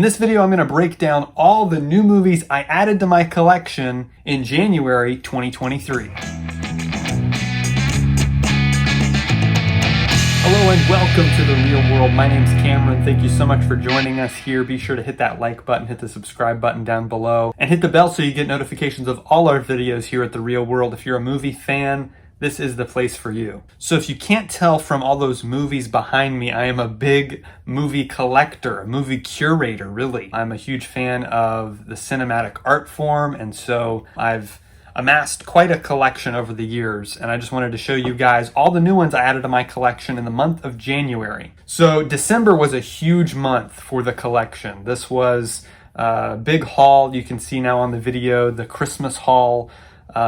In this video, I'm going to break down all the new movies I added to my collection in January 2023. Hello and welcome to The Real World. My name's Cameron. Thank you so much for joining us here. Be sure to hit that like button, hit the subscribe button down below, and hit the bell so you get notifications of all our videos here at The Real World. If you're a movie fan, this is the place for you. So if you can't tell from all those movies behind me, I am a big movie collector, a movie curator, really. I'm a huge fan of the cinematic art form, and so I've amassed quite a collection over the years, and I just wanted to show you guys all the new ones I added to my collection in the month of January. So December was a huge month for the collection. This was a big haul. You can see now on the video, the Christmas haul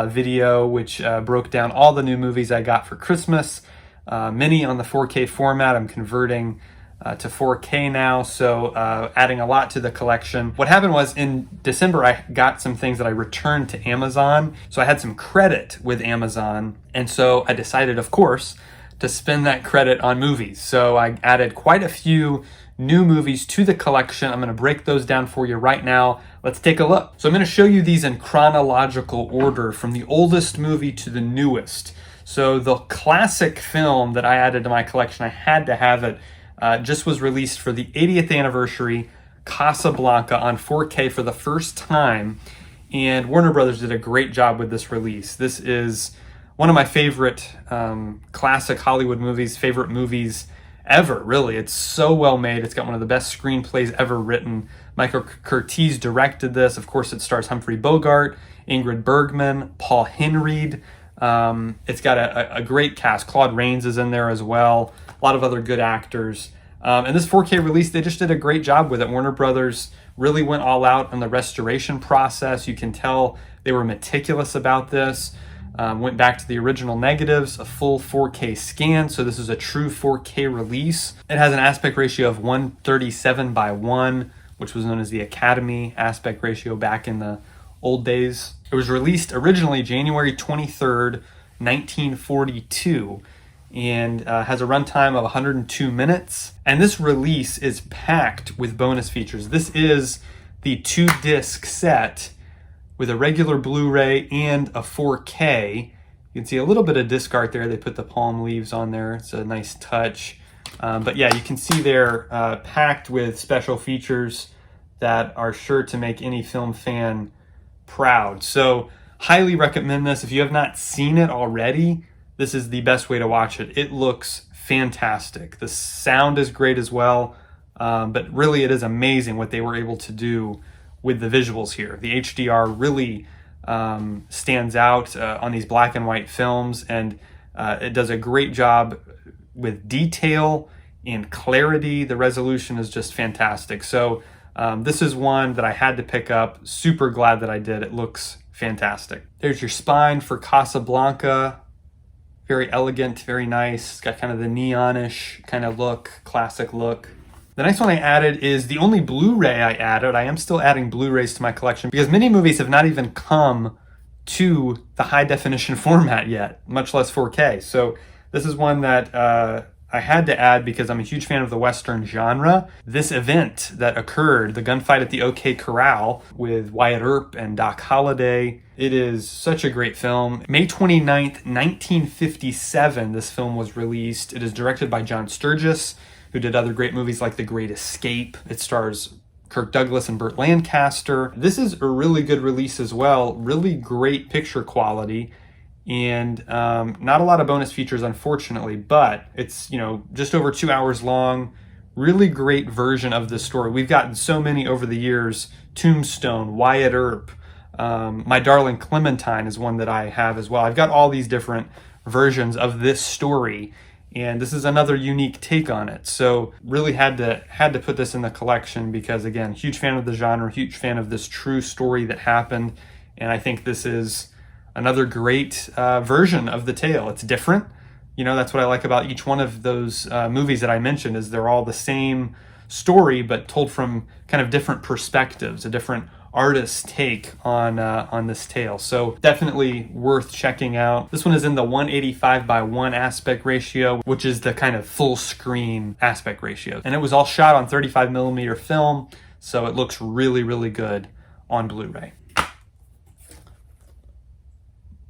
video, which broke down all the new movies I got for Christmas, many on the 4K format. I'm converting to 4K now, so adding a lot to the collection. What happened was in December, I got some things that I returned to Amazon, so I had some credit with Amazon, and so I decided, of course, to spend that credit on movies. So I added quite a few new movies to the collection. I'm going to break those down for you right now. Let's take a look. So I'm going to show you these in chronological order from the oldest movie to the newest. So the classic film that I added to my collection, I had to have it, just was released for the 80th anniversary, Casablanca, on 4K for the first time. And Warner Brothers did a great job with this release. This is one of my favorite classic Hollywood movies, favorite movies ever, really. It's so well made. It's got one of the best screenplays ever written. Michael Curtiz directed this. Of course, it stars Humphrey Bogart, Ingrid Bergman, Paul Henreid. It's got a great cast. Claude Rains is in there as well. A lot of other good actors. And this 4K release, they just did a great job with it. Warner Brothers really went all out on the restoration process. You can tell they were meticulous about this. Went back to the original negatives, a full 4K scan, so this is a true 4K release. It has an aspect ratio of 1:37:1, which was known as the Academy aspect ratio back in the old days. It was released originally January 23rd, 1942, and has a runtime of 102 minutes. And this release is packed with bonus features. This is the 2-disc set with a regular Blu-ray and a 4K. You can see a little bit of disc art there. They put the palm leaves on there. It's a nice touch. But yeah, you can see they're packed with special features that are sure to make any film fan proud. So highly recommend this. If you have not seen it already, this is the best way to watch it. It looks fantastic. The sound is great as well. But really, it is amazing what they were able to do with the visuals here. The HDR really stands out on these black and white films, and it does a great job with detail and clarity. The resolution is just fantastic. So this is one that I had to pick up. Super glad that I did. It looks fantastic. There's your spine for Casablanca. Very elegant, very nice. It's got kind of the neonish kind of look, classic look. The next one I added is the only Blu-ray I added. I am still adding Blu-rays to my collection because many movies have not even come to the high definition format yet, much less 4K. So this is one that I had to add because I'm a huge fan of the Western genre. This event that occurred, the gunfight at the OK Corral with Wyatt Earp and Doc Holliday, it is such a great film. May 29th, 1957, this film was released. It is directed by John Sturges, who did other great movies like The Great Escape. It stars Kirk Douglas and Burt Lancaster. This is a really good release as well. Really great picture quality, and not a lot of bonus features, unfortunately, but it's, just over 2 hours long. Really great version of this story. We've gotten so many over the years. Tombstone, Wyatt Earp, My Darling Clementine is one that I have as well. I've got all these different versions of this story, and this is another unique take on it. So really had to put this in the collection because, again, huge fan of the genre, huge fan of this true story that happened. And I think this is another great version of the tale. It's different. That's what I like about each one of those movies that I mentioned, is they're all the same story, but told from kind of different perspectives, a different artist's take on this tale. So definitely worth checking out. This one is in the 185:1 aspect ratio, which is the kind of full screen aspect ratio. And it was all shot on 35mm film. So it looks really, really good on Blu-ray.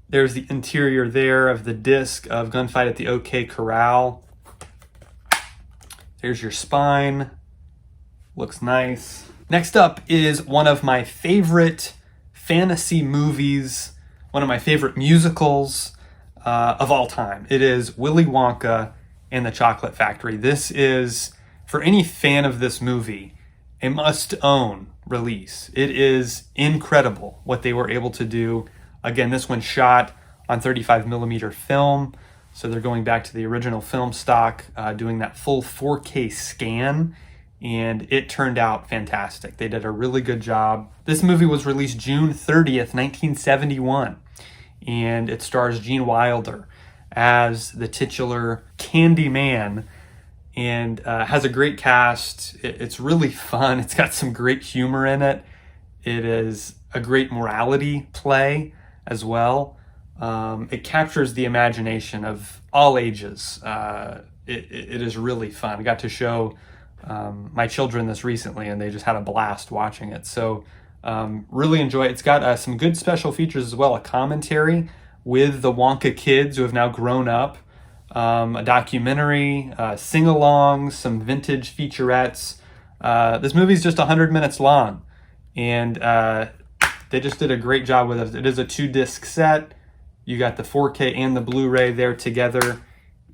There's the interior there of the disc of Gunfight at the OK Corral. There's your spine. Looks nice. Next up is one of my favorite fantasy movies, one of my favorite musicals of all time. It is Willy Wonka and the Chocolate Factory. This is, for any fan of this movie, a must-own release. It is incredible what they were able to do. Again, this one shot on 35mm film, so they're going back to the original film stock, doing that full 4K scan, and it turned out fantastic. They did a really good job. This movie was released June 30th, 1971, and it stars Gene Wilder as the titular Candy Man, and has a great cast. It's really fun. It's got some great humor in it. It is a great morality play as well. It captures the imagination of all ages. It is really fun. I got to show my children this recently, and they just had a blast watching it. So really enjoy it. It's got some good special features as well, a commentary with the Wonka kids who have now grown up, a documentary, sing-alongs, some vintage featurettes. This movie's just 100 minutes long, and they just did a great job with it. It is a 2-disc set. You got the 4K and the Blu-ray there together,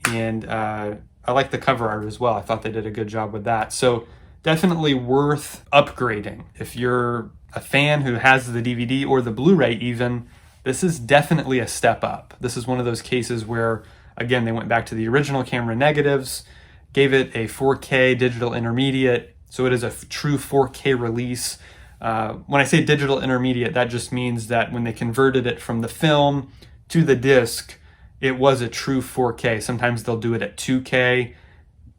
and I like the cover art as well. I thought they did a good job with that. So definitely worth upgrading. If you're a fan who has the DVD or the Blu-ray even, this is definitely a step up. This is one of those cases where, again, they went back to the original camera negatives, gave it a 4K digital intermediate, so it is a true 4K release. When I say digital intermediate, that just means that when they converted it from the film to the disc, it was a true 4K. Sometimes they'll do it at 2K,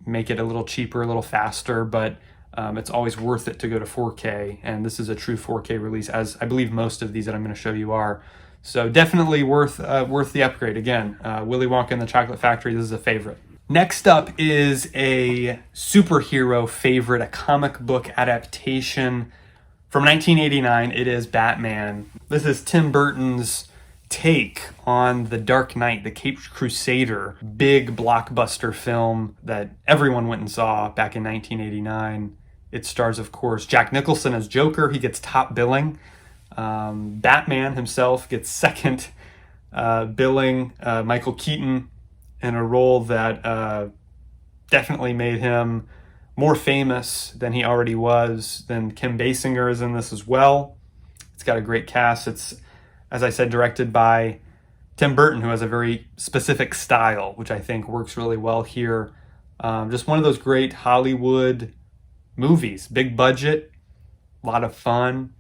make it a little cheaper, a little faster, but it's always worth it to go to 4K, and this is a true 4K release, as I believe most of these that I'm going to show you are. So definitely worth the upgrade. Again, Willy Wonka and the Chocolate Factory, this is a favorite. Next up is a superhero favorite, a comic book adaptation from 1989. It is Batman. This is Tim Burton's take on The Dark Knight, the Caped Crusader, big blockbuster film that everyone went and saw back in 1989. It stars, of course, Jack Nicholson as Joker. He gets top billing. Batman himself gets second billing. Michael Keaton in a role that definitely made him more famous than he already was. Then Kim Basinger is in this as well. It's got a great cast. It's, as I said, directed by Tim Burton, who has a very specific style, which I think works really well here. Just one of those great Hollywood movies. Big budget, a lot of fun.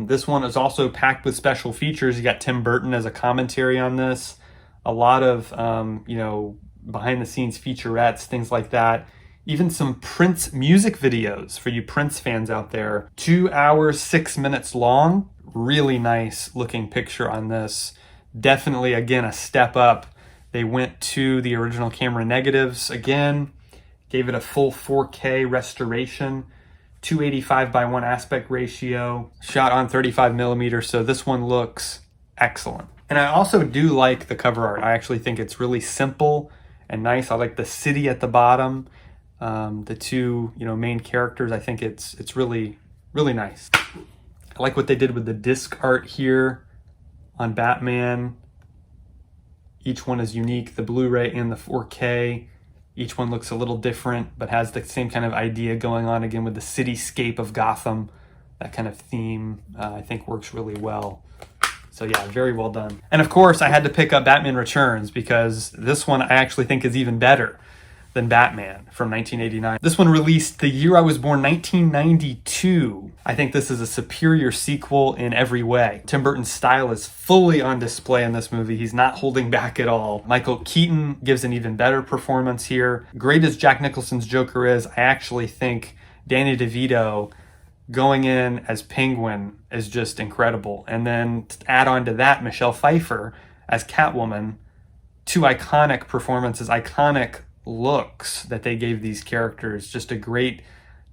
This one is also packed with special features. You got Tim Burton as a commentary on this. A lot of, behind-the-scenes featurettes, things like that. Even some Prince music videos for you Prince fans out there. 2 hours, 6 minutes long. Really nice looking picture on this. Definitely, again, a step up. They went to the original camera negatives again, gave it a full 4K restoration, 285 by 1 aspect ratio, shot on 35mm, so this one looks excellent. And I also do like the cover art. I actually think it's really simple and nice. I like the city at the bottom, the two main characters. I think it's really, really nice. I like what they did with the disc art here on Batman. Each one is unique, the Blu-ray and the 4K. Each one looks a little different, but has the same kind of idea going on, again, with the cityscape of Gotham. That kind of theme, I think, works really well. So yeah, very well done. And of course, I had to pick up Batman Returns because this one I actually think is even better than Batman from 1989. This one released the year I was born, 1992. I think this is a superior sequel in every way. Tim Burton's style is fully on display in this movie. He's not holding back at all. Michael Keaton gives an even better performance here. Great as Jack Nicholson's Joker is, I actually think Danny DeVito going in as Penguin is just incredible. And then to add on to that, Michelle Pfeiffer as Catwoman. Two iconic performances, iconic looks that they gave these characters. Just a great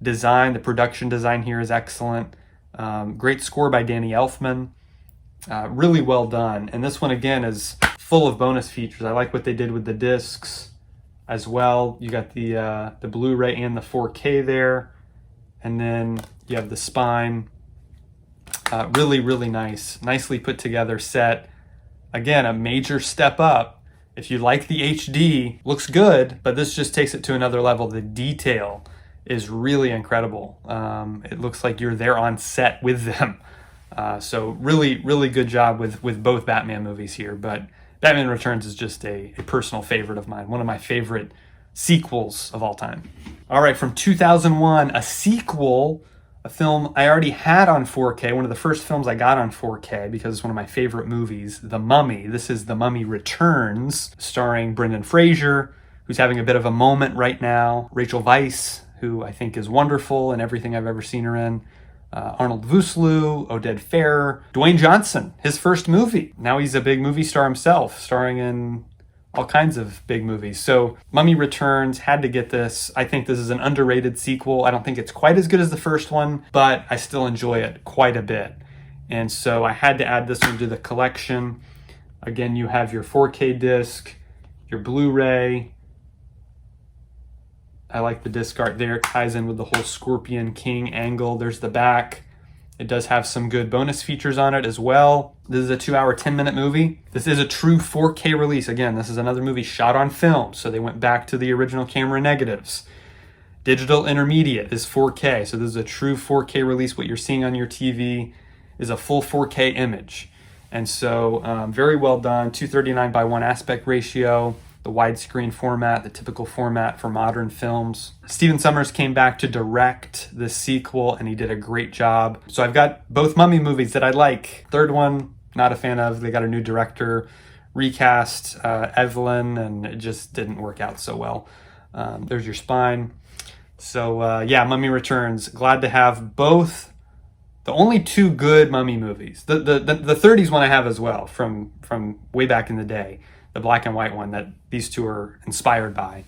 design. The production design here is excellent. Great score by Danny Elfman. Really well done. And this one, again, is full of bonus features. I like what they did with the discs as well. You got the Blu-ray and the 4K there. And then you have the spine. Really, really nice. Nicely put together set. Again, a major step up. If you like the HD, looks good, but this just takes it to another level. The detail is really incredible. It looks like you're there on set with them. So really, really good job with both Batman movies here. But Batman Returns is just a personal favorite of mine. One of my favorite sequels of all time. All right, from 2001, a sequel, a film I already had on 4K, one of the first films I got on 4K because it's one of my favorite movies, The Mummy. This is The Mummy Returns, starring Brendan Fraser, who's having a bit of a moment right now, Rachel Weisz, who I think is wonderful in everything I've ever seen her in, Arnold Vosloo, Oded Fehr, Dwayne Johnson, his first movie. Now he's a big movie star himself, starring in all kinds of big movies. So Mummy Returns, had to get this. I think this is an underrated sequel. I don't think it's quite as good as the first one, but I still enjoy it quite a bit. And so I had to add this one to the collection. Again, you have your 4K disc, your Blu-ray. I like the disc art there. It ties in with the whole Scorpion King angle. There's the back. It does have some good bonus features on it as well. This is a 2-hour, 10-minute movie. This is a true 4K release. Again, this is another movie shot on film, so they went back to the original camera negatives. Digital intermediate is 4K, so this is a true 4K release. What you're seeing on your TV is a full 4K image. And so very well done. 239 by 1 aspect ratio. The widescreen format, the typical format for modern films. Stephen Sommers came back to direct the sequel, and he did a great job. So I've got both Mummy movies that I like. Third one, not a fan of. They got a new director, recast Evelyn, and it just didn't work out so well. There's your spine. So yeah, Mummy Returns. Glad to have both. The only two good Mummy movies. The 30s one I have as well from way back in the day. The black and white one that these two are inspired by.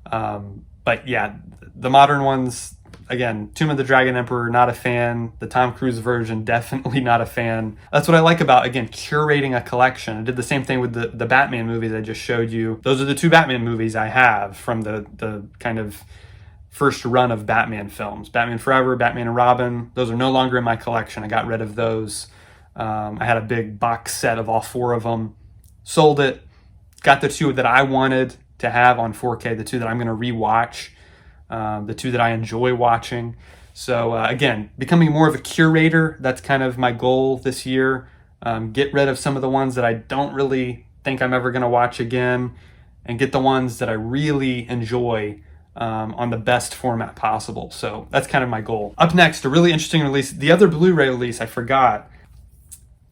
But yeah, the modern ones, again, Tomb of the Dragon Emperor, not a fan. The Tom Cruise version, definitely not a fan. That's what I like about, again, curating a collection. I did the same thing with the Batman movies I just showed you. Those are the two Batman movies I have from the kind of first run of Batman films. Batman Forever, Batman and Robin, those are no longer in my collection. I got rid of those. I had a big box set of all four of them. Sold it. Got the two that I wanted to have on 4K, the two that I'm going to rewatch, the two that I enjoy watching. So again, becoming more of a curator, that's kind of my goal this year. Get rid of some of the ones that I don't really think I'm ever going to watch again, and get the ones that I really enjoy on the best format possible. So that's kind of my goal. Up next, a really interesting release. The other Blu-ray release, I forgot.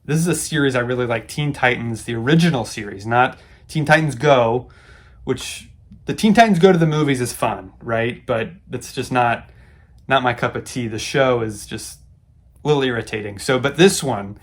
This is a series I really like, Teen Titans, the original series, not Teen Titans Go, which the Teen Titans Go to the movies is fun, right? But it's just not my cup of tea. The show is just a little irritating. So, but this one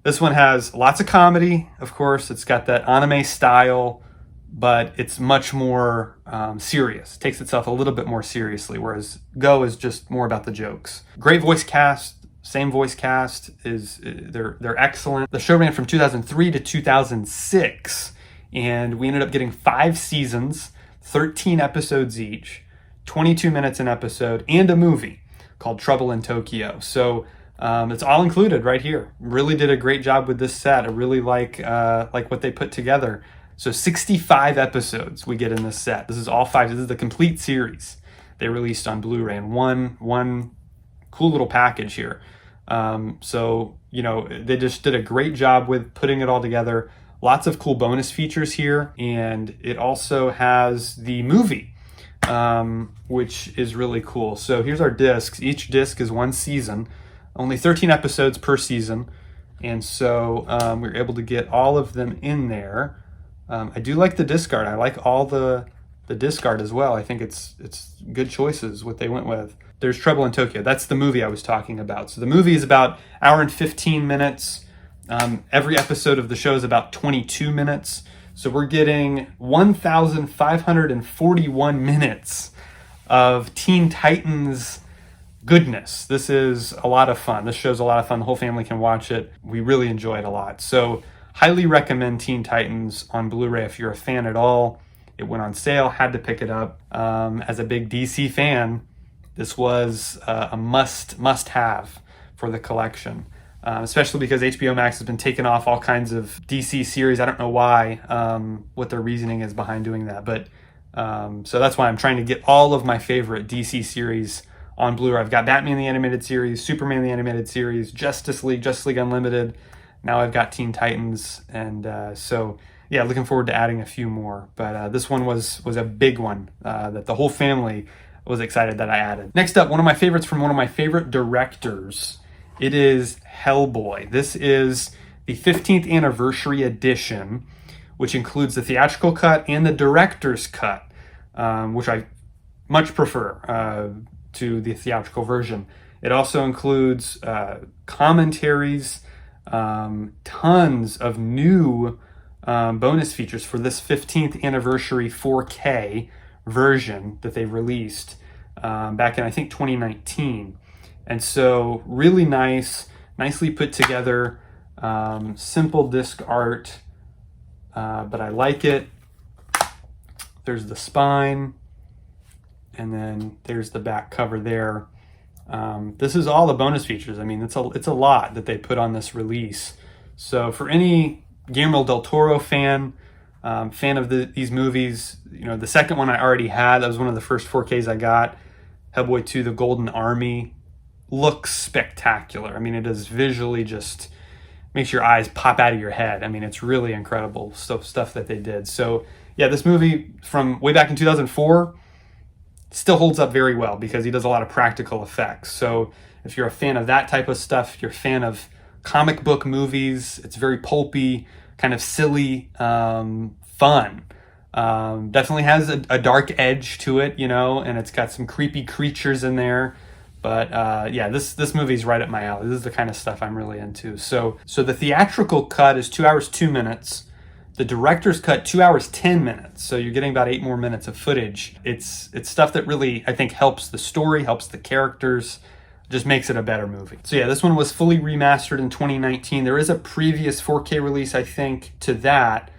has lots of comedy, of course. It's got that anime style, but it's much more serious. It takes itself a little bit more seriously, whereas Go is just more about the jokes. Great voice cast. Same voice cast. They're excellent. The show ran from 2003 to 2006. And we ended up getting 5 seasons, 13 episodes each, 22 minutes an episode, and a movie called Trouble in Tokyo. So it's all included right here. Really did a great job with this set. I really like what they put together. So 65 episodes we get in this set. This is all 5. This is the complete series they released on Blu-ray in one cool little package here. So, you know, they just did a great job with putting it all together. Lots of cool bonus features here, and it also has the movie, which is really cool. So here's our discs. Each disc is 1 season, only 13 episodes per season, and so we're able to get all of them in there. I do like the disc art. I like all the disc art as well. I think it's good choices what they went with. There's Trouble in Tokyo. That's the movie I was talking about. So the movie is about 1 hour and 15 minutes. Every episode of the show is about 22 minutes. So we're getting 1,541 minutes of Teen Titans goodness. This is a lot of fun. This show's a lot of fun. The whole family can watch it. We really enjoy it a lot. So highly recommend Teen Titans on Blu-ray if you're a fan at all. It went on sale, had to pick it up. As a big DC fan, this was a must-have for the collection, especially because HBO Max has been taking off all kinds of DC series. I don't know why, what their reasoning is behind doing that, but so that's why I'm trying to get all of my favorite DC series on Blu-ray. I've got Batman the Animated Series, Superman the Animated Series, Justice League Unlimited. Now I've got Teen Titans, and so yeah, looking forward to adding a few more. But this one was a big one that the whole family was excited that I added. Next up, one of my favorites from one of my favorite directors. It is Hellboy. This is the 15th anniversary edition, which includes the theatrical cut and the director's cut, which I much prefer to the theatrical version. It also includes commentaries, tons of new bonus features for this 15th anniversary 4K version that they released back in, I think, 2019. And so really nicely put together, simple disc art, but I like it. There's the spine, and then there's the back cover there. This is all the bonus features. I mean, it's a lot that they put on this release. So for any Guillermo del Toro fan of these movies, you know, the second one I already had, that was one of the first 4Ks I got, Hellboy 2, The Golden Army, looks spectacular. I mean, it is visually just makes your eyes pop out of your head. I mean, it's really incredible stuff that they did. So yeah, this movie from way back in 2004 still holds up very well because he does a lot of practical effects. So if you're a fan of that type of stuff, if you're a fan of comic book movies, it's very pulpy, kind of silly, fun. Definitely has a dark edge to it, you know, and it's got some creepy creatures in there. But yeah, this movie's right up my alley. This is the kind of stuff I'm really into. So the theatrical cut is 2 hours, 2 minutes. The director's cut, 2 hours, 10 minutes. So you're getting about 8 more minutes of footage. It's stuff that really, I think, helps the story, helps the characters, just makes it a better movie. So yeah, this one was fully remastered in 2019. There is a previous 4K release, I think, to that,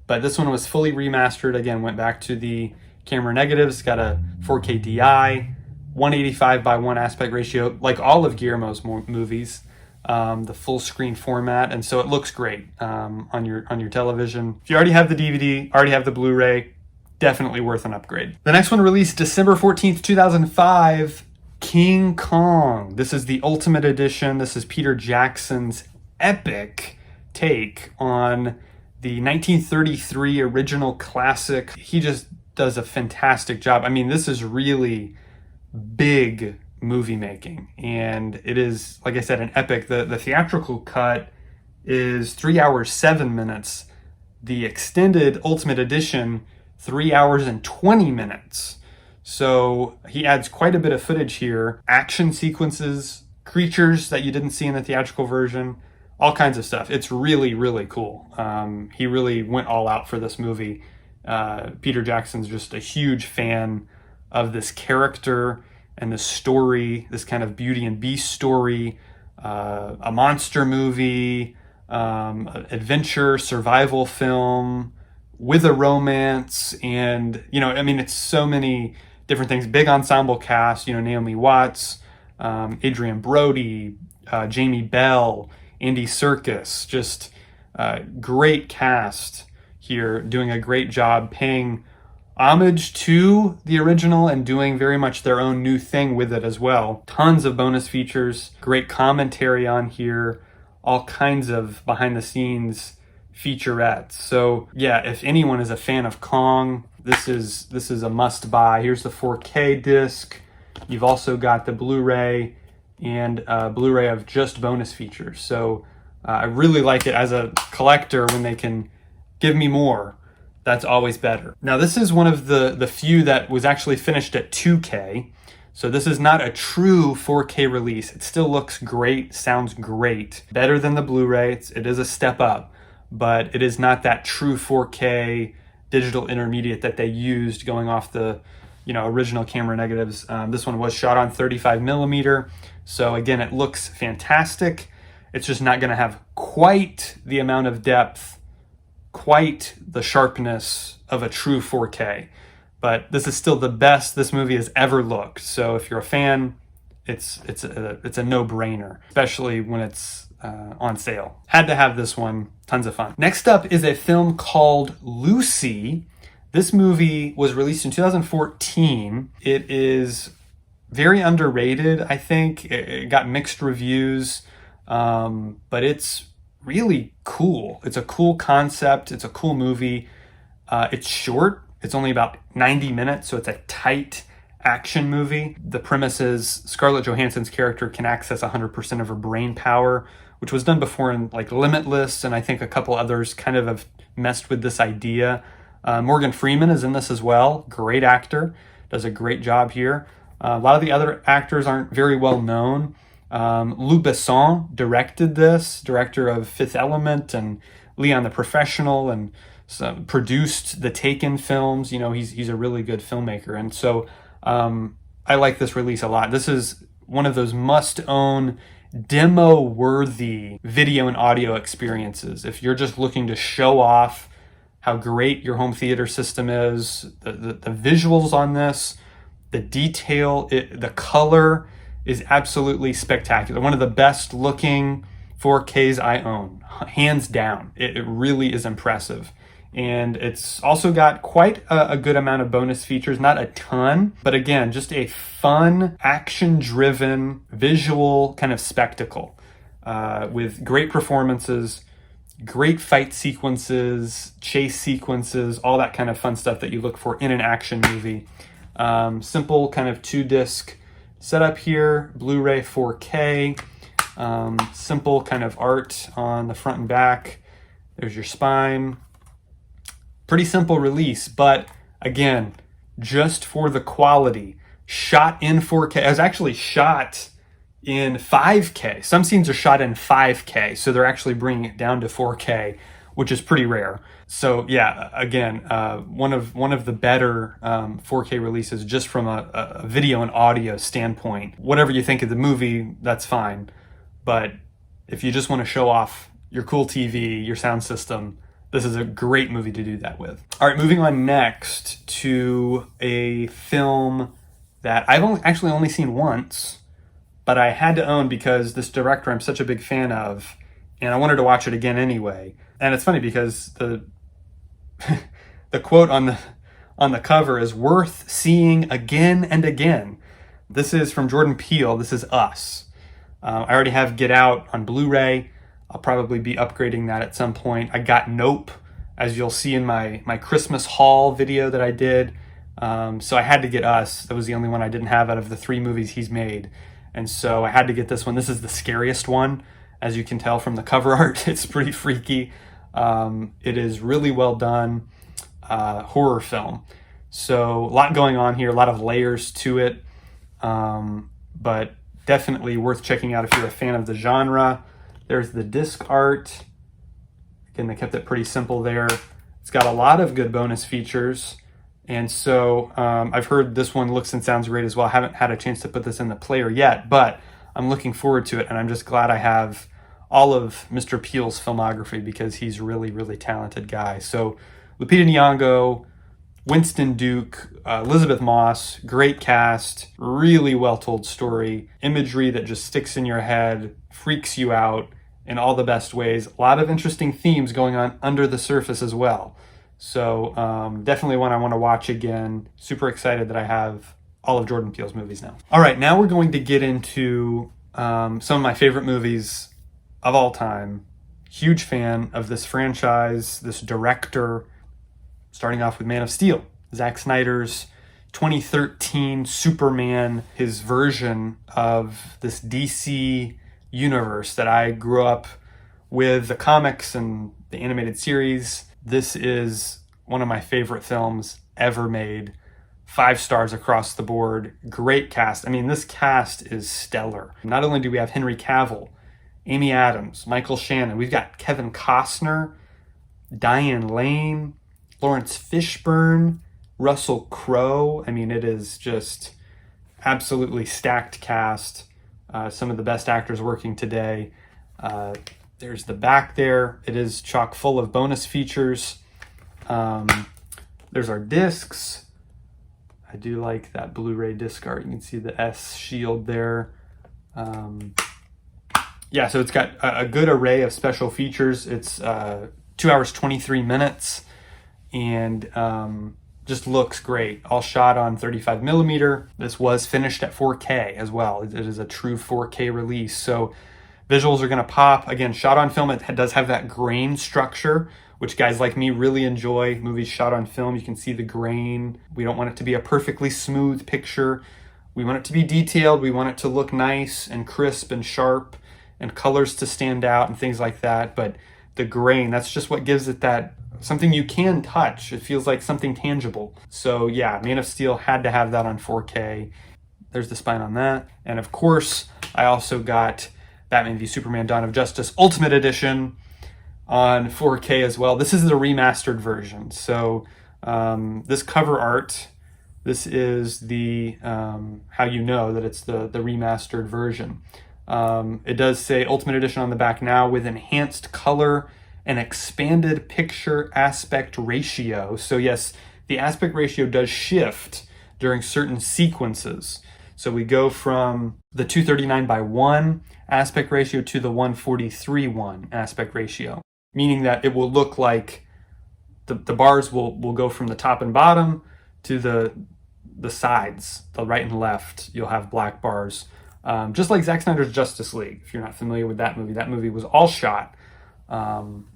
but this one was fully remastered. Again, went back to the camera negatives, got a 4K DI, 185:1 aspect ratio, like all of Guillermo's movies, the full screen format, and so it looks great on your television. If you already have the DVD, already have the Blu-ray, definitely worth an upgrade. The next one released December 14th, 2005, King Kong. This is the Ultimate Edition. This is Peter Jackson's epic take on the 1933 original classic. He just does a fantastic job. I mean, this is really big movie making, and it is, like I said, an epic. The theatrical cut is 3 hours 7 minutes. The extended Ultimate Edition, 3 hours and 20 minutes. So he adds quite a bit of footage here, action sequences, creatures that you didn't see in the theatrical version, all kinds of stuff. It's really, really cool. He really went all out for this movie. Peter Jackson's just a huge fan of this character and this story, this kind of Beauty and Beast story, a monster movie, adventure, survival film with a romance. And, you know, I mean, it's so many different things. Big ensemble cast, you know, Naomi Watts, Adrian Brody, Jamie Bell, Andy Serkis, just great cast here, doing a great job paying homage to the original and doing very much their own new thing with it as well. Tons of bonus features, great commentary on here, all kinds of behind the scenes featurettes. So yeah, if anyone is a fan of Kong, this is a must buy. Here's the 4K disc. You've also got the Blu-ray and Blu-ray of just bonus features. So I really like it as a collector when they can give me more. That's always better. Now this is one of the few that was actually finished at 2K. So this is not a true 4K release. It still looks great, sounds great. Better than the Blu-ray. It is a step up, but it is not that true 4K digital intermediate that they used going off the original camera negatives. This one was shot on 35 millimeter. So again, it looks fantastic. It's just not going to have quite the amount of depth, quite the sharpness of a true 4K. But this is still the best this movie has ever looked. So if you're a fan, it's a no-brainer, especially when it's on sale. Had to have this one. Tons of fun. Next up is a film called Lucy. This movie was released in 2014. It is very underrated, I think. It got mixed reviews, but it's really cool. It's a cool concept. It's a cool movie. It's short. It's only about 90 minutes, so it's a tight action movie. The premise is Scarlett Johansson's character can access 100% of her brain power, which was done before in like Limitless, and I think a couple others kind of have messed with this idea. Morgan Freeman is in this as well. Great actor. Does a great job here. A lot of the other actors aren't very well known. Luc Besson directed this, director of Fifth Element and Leon the Professional, and produced the Taken films. He's a really good filmmaker. And so I like this release a lot. This is one of those must-own, demo-worthy video and audio experiences. If you're just looking to show off how great your home theater system is, the visuals on this, the detail, the color is absolutely spectacular. One of the best looking 4Ks I own, hands down. It really is impressive. And it's also got quite a good amount of bonus features, not a ton, but again, just a fun, action-driven, visual kind of spectacle with great performances, great fight sequences, chase sequences, all that kind of fun stuff that you look for in an action movie. Simple kind of 2-disc setup here, Blu-ray 4K, simple kind of art on the front and back. There's your spine. Pretty simple release, but again, just for the quality. Shot in 4K. It was actually shot in 5K. Some scenes are shot in 5K, so they're actually bringing it down to 4K, which is pretty rare. So yeah, again, one of the better 4K releases just from a video and audio standpoint. Whatever you think of the movie, that's fine. But if you just want to show off your cool TV, your sound system, this is a great movie to do that with. All right, moving on next to a film that I've actually only seen once, but I had to own because this director I'm such a big fan of, and I wanted to watch it again anyway. And it's funny because the quote on the cover is "worth seeing again and again." This is from Jordan Peele. This is Us. I already have Get Out on Blu-ray. I'll probably be upgrading that at some point. I got Nope, as you'll see in my Christmas haul video that I did. So I had to get Us. That was the only one I didn't have out of the 3 movies he's made. And so I had to get this one. This is the scariest one, as you can tell from the cover art. It's pretty freaky. It is really well done horror film. So a lot going on here, a lot of layers to it. But definitely worth checking out if you're a fan of the genre. There's the disc art. Again, they kept it pretty simple there. It's got a lot of good bonus features. And so I've heard this one looks and sounds great as well. I haven't had a chance to put this in the player yet, but I'm looking forward to it. And I'm just glad I have all of Mr. Peele's filmography because he's really, really talented guy. So Lupita Nyong'o, Winston Duke, Elizabeth Moss, great cast, really well-told story, imagery that just sticks in your head, freaks you out in all the best ways. A lot of interesting themes going on under the surface as well. So definitely one I want to watch again. Super excited that I have all of Jordan Peele's movies now. All right, now we're going to get into some of my favorite movies of all time. Huge fan of this franchise, this director, starting off with Man of Steel. Zack Snyder's 2013 Superman, his version of this DC universe that I grew up with, the comics and the animated series. This is one of my favorite films ever made. 5 stars across the board. Great cast. I mean, this cast is stellar. Not only do we have Henry Cavill, Amy Adams, Michael Shannon, we've got Kevin Costner, Diane Lane, Lawrence Fishburne, Russell Crowe. I mean, it is just absolutely stacked cast. Some of the best actors working today. There's the back there. It is chock full of bonus features. There's our discs. I do like that Blu-ray disc art. You can see the S shield there. Yeah, so it's got a good array of special features. It's 2 hours, 23 minutes, and just looks great. All shot on 35 millimeter. This was finished at 4K as well. It is a true 4K release. So visuals are gonna pop. Again, shot on film, it does have that grain structure, which guys like me really enjoy. Movies shot on film, you can see the grain. We don't want it to be a perfectly smooth picture. We want it to be detailed. We want it to look nice and crisp and sharp and colors to stand out and things like that. But the grain, that's just what gives it that something you can touch. It feels like something tangible. So yeah, Man of Steel had to have that on 4K. There's the spine on that. And of course, I also got Batman v Superman Dawn of Justice Ultimate Edition on 4K as well. This is the remastered version. So this cover art, this is the how you know that it's the remastered version. It does say Ultimate Edition on the back now with enhanced color and expanded picture aspect ratio. So yes, the aspect ratio does shift during certain sequences. So we go from the 239:1 aspect ratio to the 143:1 aspect ratio, meaning that it will look like the bars will go from the top and bottom to the sides, the right and left. You'll have black bars. Just like Zack Snyder's Justice League. If you're not familiar with that movie was all shot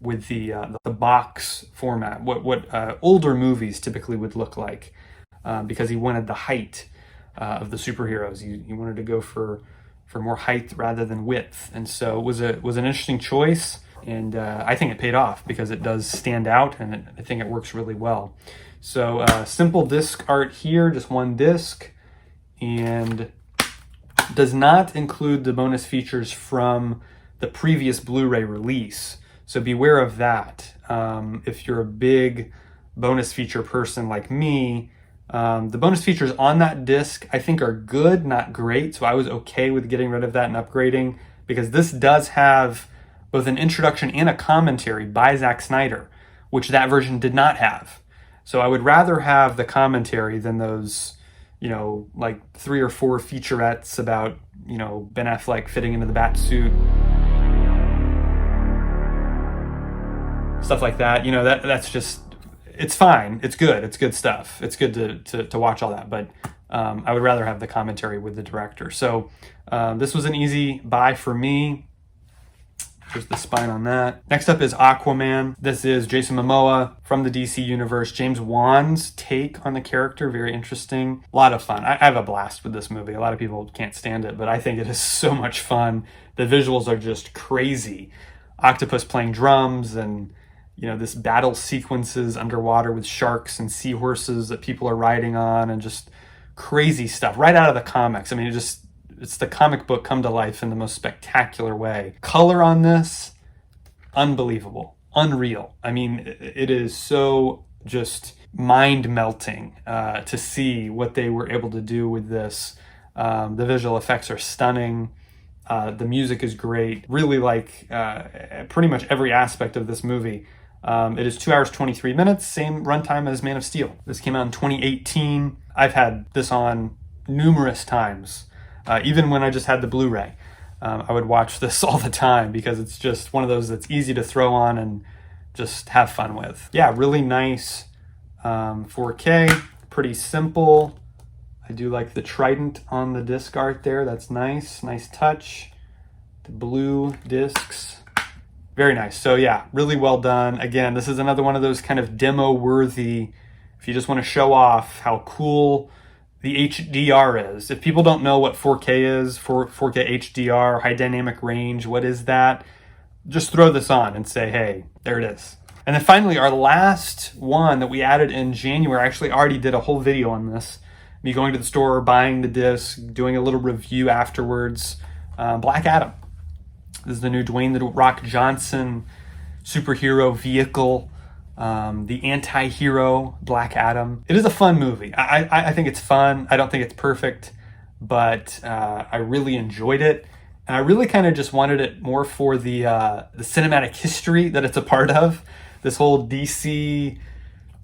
with the box format, what older movies typically would look like, because he wanted the height of the superheroes. He wanted to go for more height rather than width, and so it was an interesting choice, and I think it paid off because it does stand out, and I think it works really well. So simple disc art here, just one disc, and does not include the bonus features from the previous Blu-ray release. So beware of that. If you're a big bonus feature person like me, the bonus features on that disc I think are good, not great. So I was okay with getting rid of that and upgrading, because this does have both an introduction and a commentary by Zack Snyder, which that version did not have. So I would rather have the commentary than those, like 3 or 4 featurettes about, Ben Affleck fitting into the bat suit. Stuff like that. That's just, it's fine. It's good. It's good stuff. It's good to watch all that. But I would rather have the commentary with the director. So this was an easy buy for me. There's the spine on that. Next up is Aquaman. This is Jason Momoa from the DC universe. James Wan's take on the character, very interesting. A lot of fun. I have a blast with this movie. A lot of people can't stand it, but I think it is so much fun. The visuals are just crazy. Octopus playing drums, and this battle sequences underwater with sharks and seahorses that people are riding on, and just crazy stuff right out of the comics. I mean, it's the comic book come to life in the most spectacular way. Color on this, unbelievable, unreal. I mean, it is so just mind-melting to see what they were able to do with this. The visual effects are stunning. The music is great. Really like pretty much every aspect of this movie. It is 2 hours, 23 minutes, same runtime as Man of Steel. This came out in 2018. I've had this on numerous times. Even when I just had the Blu-ray, I would watch this all the time because it's just one of those that's easy to throw on and just have fun with. Yeah, really nice 4K, pretty simple. I do like the trident on the disc art there. That's nice touch. The blue discs, very nice. So yeah, really well done. Again, this is another one of those kind of demo-worthy, if you just want to show off how cool the HDR is. If people don't know what 4K is, 4K HDR, high dynamic range, what is that? Just throw this on and say, hey, there it is. And then finally, our last one that we added in January, I actually already did a whole video on this. Me going to the store, buying the disc, doing a little review afterwards. Black Adam. This is the new Dwayne "The Rock" Johnson superhero vehicle. the anti-hero Black Adam. It is a fun movie. I think it's fun. I don't think it's perfect, but I really enjoyed it. And I really kind of just wanted it more for the cinematic history that it's a part of. This whole DC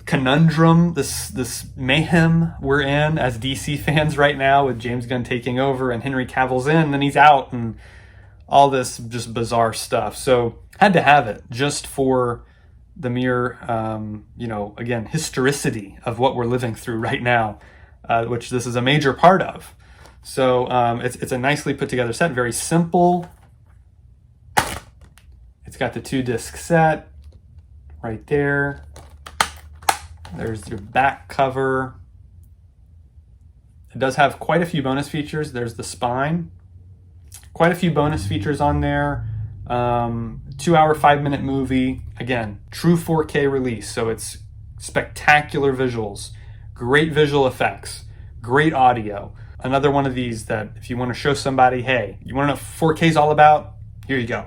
conundrum, this mayhem we're in as DC fans right now, with James Gunn taking over and Henry Cavill's in, then he's out, and all this just bizarre stuff. So had to have it just for the mere, again, historicity of what we're living through right now, which this is a major part of. So it's a nicely put together set, very simple. It's got the 2-disc set right there. There's your back cover. It does have quite a few bonus features. There's the spine. Quite a few bonus features on there. 2-hour, 5-minute movie. Again, true 4K release. So it's spectacular visuals, great visual effects, great audio. Another one of these that if you want to show somebody, hey, you want to know what 4K is all about? Here you go.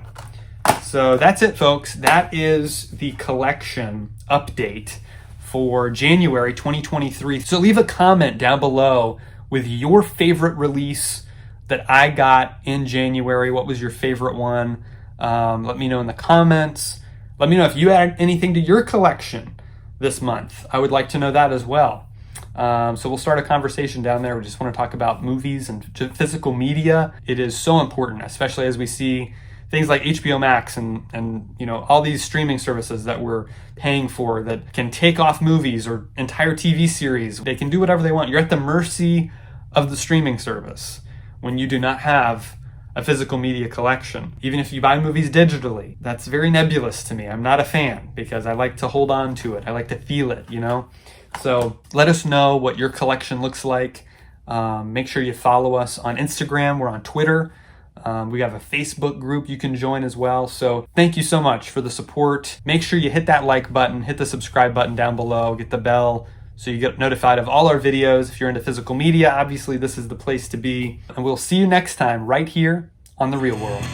So that's it, folks. That is the collection update for January 2023. So leave a comment down below with your favorite release that I got in January. What was your favorite one? Let me know in the comments. Let me know if you add anything to your collection this month. I would like to know that as well. So we'll start a conversation down there. We just want to talk about movies and physical media. It is so important, especially as we see things like HBO Max and all these streaming services that we're paying for that can take off movies or entire TV series. They can do whatever they want. You're at the mercy of the streaming service when you do not have a physical media collection. Even if you buy movies digitally, that's very nebulous to me. I'm not a fan because I like to hold on to it. I like to feel it, So let us know what your collection looks like. Make sure you follow us on Instagram. We're on Twitter. We have a Facebook group you can join as well. So thank you so much for the support. Make sure you hit that like button, hit the subscribe button down below, get the bell so you get notified of all our videos. If you're into physical media, obviously this is the place to be. And we'll see you next time right here on The Real World.